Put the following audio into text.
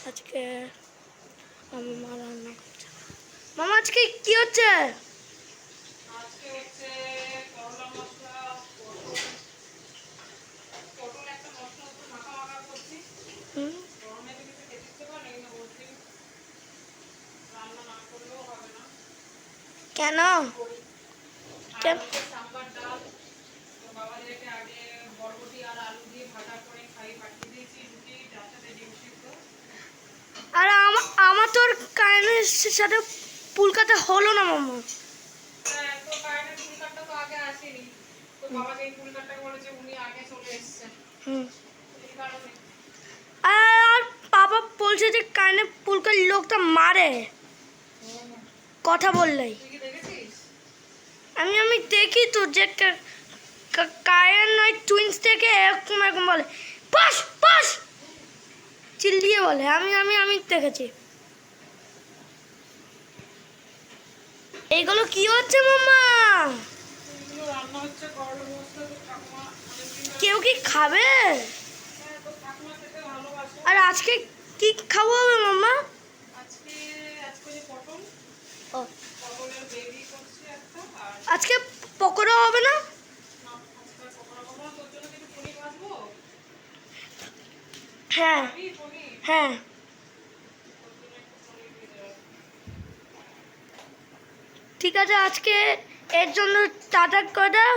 আজকে মামা রান্না করছে। মামা আজকে কি হচ্ছে? আজকে হচ্ছে করলা মশলা, পটল একটা মশলা তো মাখা মাখা করছি। গরমে তো কিছু খেতে ইচ্ছে করে না, কিন্তু বলছি রান্না না করলেও হবে না। কেন? করি। আর কেন? হচ্ছে সাম্বার ডাল, তো বাবাদেরকে আগে বরবটি আর আলু দিয়ে ভাজা করে খাই পাঠিয়ে দিয়েছি, রুটি তার সাথে ডিম সিদ্ধ। আর আমার তোর কারেন্টের সাথে পুলকাটা হলো না মামা। হ্যাঁ, তো কারেন্টের ফুল কাটটা তো আগে আসেনি, তো বাবা যেই ফুল কাটটা করেছে উনি আগে চলে এসেছেন, এই কারণে। আর বাবা বলছে যে কারেন্টের পুলকার লোকটা মারে কথা বললেই। তুই কি দেখেছিস? আমি দেখি তো যে কারেন্ট নয় টুইন্স থেকে এরকম এরকম বলে পাস পাস চিল্লিয়ে বলে। আমি দেখেছি। এইগুলো কি হচ্ছে মামা? এগুলো রান্না হচ্ছে করলা মশলা, তো ঠাকুমা অনেকদিন ধরে। কেউ কি খাবে? হ্যাঁ, তো ঠাকুমা খেতে ভালোবাসে। আর আজকে কি খাবো হবে মামা? আজকে আজকে যে পটল, ও পটলের গ্রেভি করছি একটা। আর আজকে পকোড়া হবে না? না, আজকে আর পকোড়া করবো না, তোর জন্য কিছু পনির ভাজবো। হ্যাঁ খাবি পনির? হ্যাঁ তোর জন্য একটু পনির ভেজে রাখবো। ঠিক আছে, আজকে এর জন্য টাটা করে দাও।